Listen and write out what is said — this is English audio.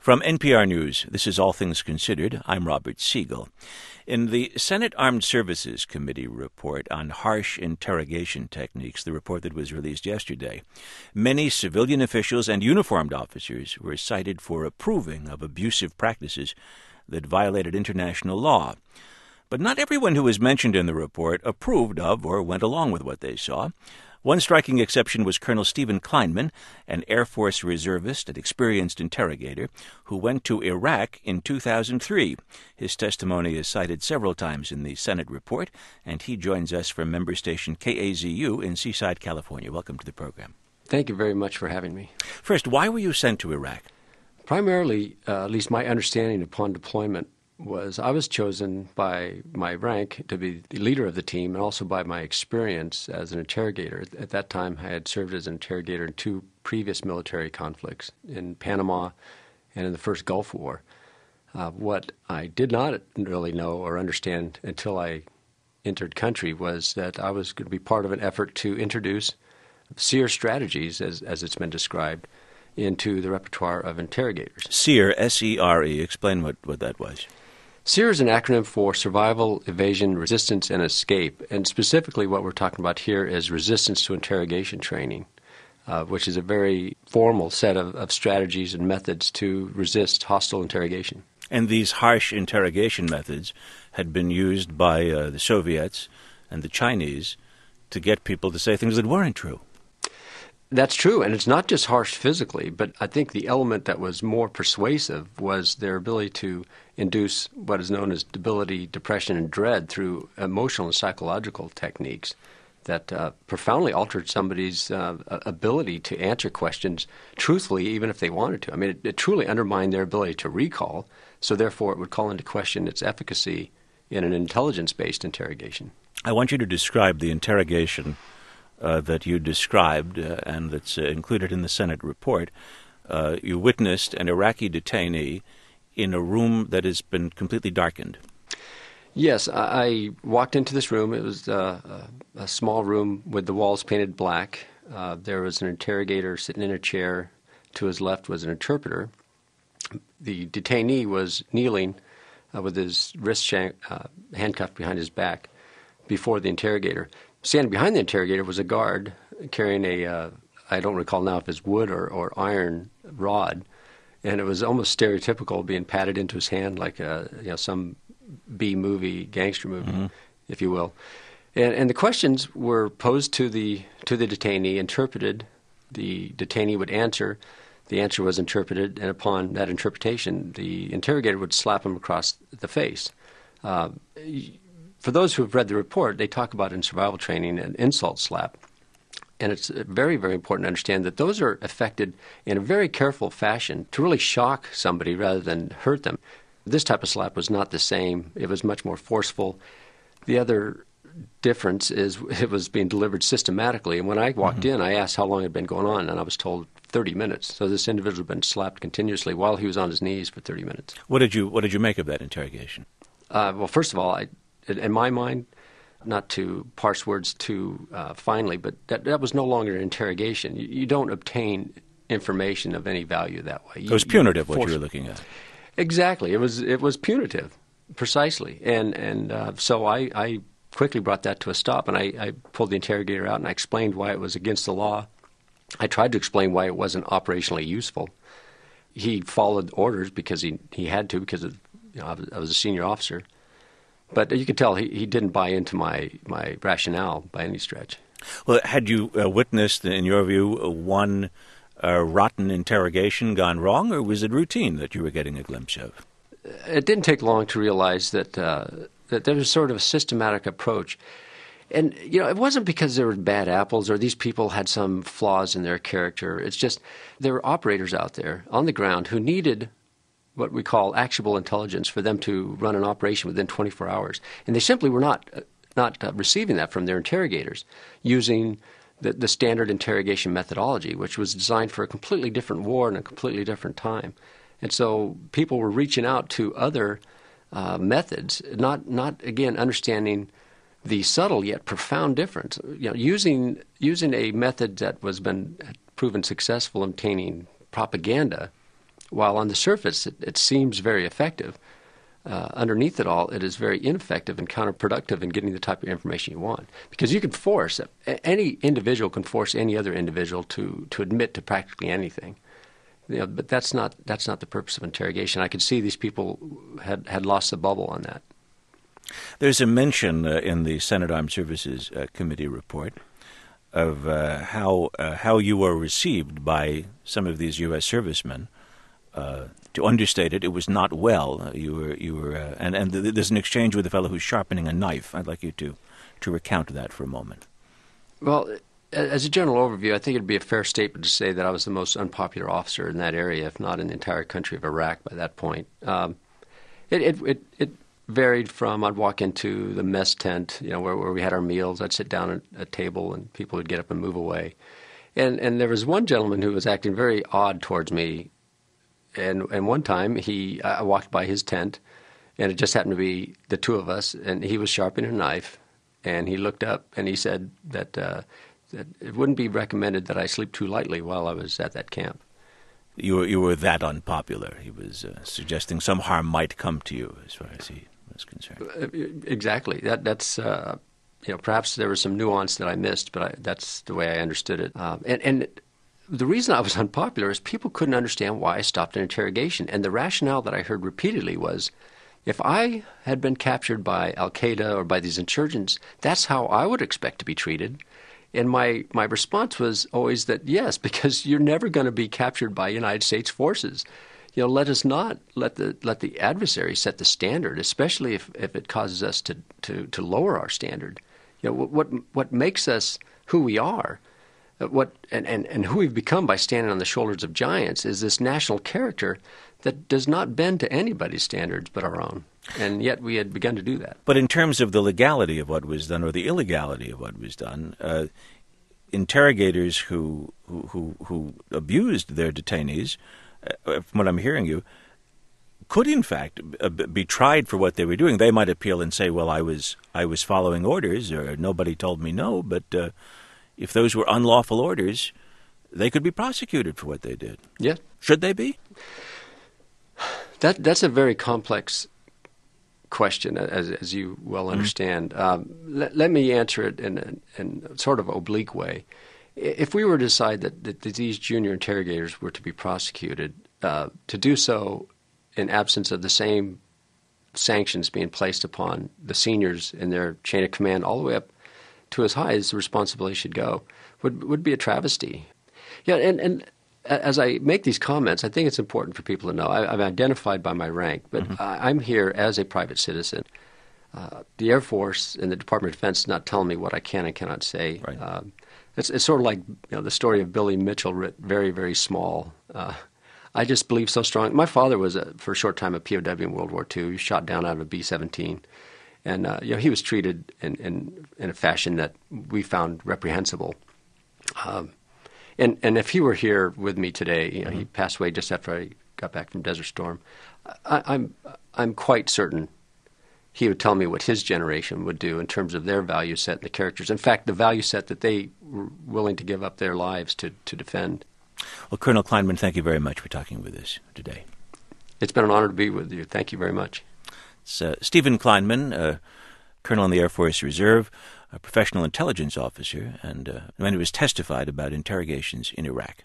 From NPR News, this is All Things Considered. I'm Robert Siegel. In the Senate Armed Services Committee report on harsh interrogation techniques, the report that was released yesterday, many civilian officials and uniformed officers were cited for approving of abusive practices that violated international law. But not everyone who was mentioned in the report approved of or went along with what they saw. One striking exception was Colonel Stephen Kleinman, an Air Force reservist and experienced interrogator, who went to Iraq in 2003. His testimony is cited several times in the Senate report, and he joins us from member station KAZU in Seaside, California. Welcome to the program. Thank you very much for having me. First, why were you sent to Iraq? Primarily, at least my understanding upon deployment, was I was chosen by my rank to be the leader of the team and also by my experience as an interrogator. At that time, I had served as an interrogator in two previous military conflicts, in Panama and in the first Gulf War. What I did not really know or understand until I entered country was that I was going to be part of an effort to introduce SERE strategies, as it's been described, into the repertoire of interrogators. SERE, S-E-R-E. Explain what that was. SERE is an acronym for Survival, Evasion, Resistance, and Escape. And specifically what we're talking about here is resistance to interrogation training, which is a very formal set of strategies and methods to resist hostile interrogation. And these harsh interrogation methods had been used by the Soviets and the Chinese to get people to say things that weren't true. That's true, and it's not just harsh physically, but I think the element that was more persuasive was their ability to induce what is known as debility, depression, and dread through emotional and psychological techniques that profoundly altered somebody's ability to answer questions truthfully, even if they wanted to. I mean, it truly undermined their ability to recall, so therefore it would call into question its efficacy in an intelligence-based interrogation. I want you to describe the interrogation that you described and that's included in the Senate report. You witnessed an Iraqi detainee in a room that has been completely darkened. Yes, I walked into this room. It was a small room with the walls painted black. There was an interrogator sitting in a chair. To his left was an interpreter. The detainee was kneeling with his wrist handcuffed behind his back before the interrogator. Standing behind the interrogator was a guard carrying I don't recall now if it's wood or iron rod, and it was almost stereotypical being patted into his hand like some B-movie, gangster movie, if you will. And the questions were posed to the detainee, interpreted. The detainee would answer. The answer was interpreted, and upon that interpretation, the interrogator would slap him across the face. For those who have read the report, they talk about in survival training an insult slap. And it's very, very important to understand that those are effected in a very careful fashion to really shock somebody rather than hurt them. This type of slap was not the same. It was much more forceful. The other difference is it was being delivered systematically. And when I walked in, I asked how long it had been going on, and I was told 30 minutes. So this individual had been slapped continuously while he was on his knees for 30 minutes. What did you make of that interrogation? Well, first of all, in my mind, not to parse words too finely, but that was no longer an interrogation. You don't obtain information of any value that way. It was punitive, what you were looking at. Exactly. It was punitive, precisely. And so I quickly brought that to a stop, and I pulled the interrogator out, and I explained why it was against the law. I tried to explain why it wasn't operationally useful. He followed orders because he had to, because I was a senior officer. But you could tell he didn't buy into my rationale by any stretch. Well, had you witnessed, in your view, one rotten interrogation gone wrong, or was it routine that you were getting a glimpse of? It didn't take long to realize that there was sort of a systematic approach. And, it wasn't because there were bad apples or these people had some flaws in their character. It's just there were operators out there on the ground who needed what we call actionable intelligence for them to run an operation within 24 hours. And they simply were not receiving that from their interrogators using the standard interrogation methodology, which was designed for a completely different war and a completely different time. And so people were reaching out to other methods, not again understanding the subtle yet profound difference. Using a method that had proven successful in obtaining propaganda while on the surface it seems very effective, underneath it all, it is very ineffective and counterproductive in getting the type of information you want. Because you can force, any individual can force any other individual to admit to practically anything. But that's not the purpose of interrogation. I could see these people had lost the bubble on that. There's a mention in the Senate Armed Services Committee report of how you were received by some of these U.S. servicemen. To understate it, it was not well. You were, and there's an exchange with a fellow who's sharpening a knife. I'd like you to recount that for a moment. Well, as a general overview, I think it'd be a fair statement to say that I was the most unpopular officer in that area, if not in the entire country of Iraq by that point. It varied from I'd walk into the mess tent, where we had our meals. I'd sit down at a table and people would get up and move away. And there was one gentleman who was acting very odd towards me. And one time I walked by his tent, and it just happened to be the two of us, and he was sharpening a knife, and he looked up and he said that it wouldn't be recommended that I sleep too lightly while I was at that camp. You were that unpopular. He was suggesting some harm might come to you, as far as he was concerned. Exactly. That's perhaps there was some nuance that I missed, but that's the way I understood it. And the reason I was unpopular is people couldn't understand why I stopped an interrogation. And the rationale that I heard repeatedly was, if I had been captured by al-Qaeda or by these insurgents, that's how I would expect to be treated. And my response was always that, yes, because you're never going to be captured by United States forces. Let us not let the adversary set the standard, especially if it causes us to lower our standard. What makes us who we are, and who we've become by standing on the shoulders of giants is this national character that does not bend to anybody's standards but our own. And yet we had begun to do that. But in terms of the legality of what was done or the illegality of what was done, interrogators who abused their detainees, from what I'm hearing you, could in fact be tried for what they were doing. They might appeal and say, well, I was following orders, or nobody told me no, but if those were unlawful orders, they could be prosecuted for what they did. Yeah. Should they be? That's a very complex question, as you well understand. Let me answer it in a sort of oblique way. If we were to decide that these junior interrogators were to be prosecuted, to do so in absence of the same sanctions being placed upon the seniors in their chain of command all the way up to as high as the responsibility should go, would be a travesty. Yeah, and as I make these comments, I think it's important for people to know I'm identified by my rank, but I'm here as a private citizen. The Air Force and the Department of Defense is not telling me what I can and cannot say. Right. It's sort of like the story of Billy Mitchell, writ very, very small. I just believe so strong. My father was, for a short time, a POW in World War II. He was shot down out of a B-17. And he was treated in a fashion that we found reprehensible. And if he were here with me today, he passed away just after I got back from Desert Storm. I'm quite certain he would tell me what his generation would do in terms of their value set and the characters. In fact, the value set that they were willing to give up their lives to defend. Well, Colonel Kleinman, thank you very much for talking with us today. It's been an honor to be with you. Thank you very much. It's Stephen Kleinman, Colonel in the Air Force Reserve, a professional intelligence officer, and when he was testified about interrogations in Iraq.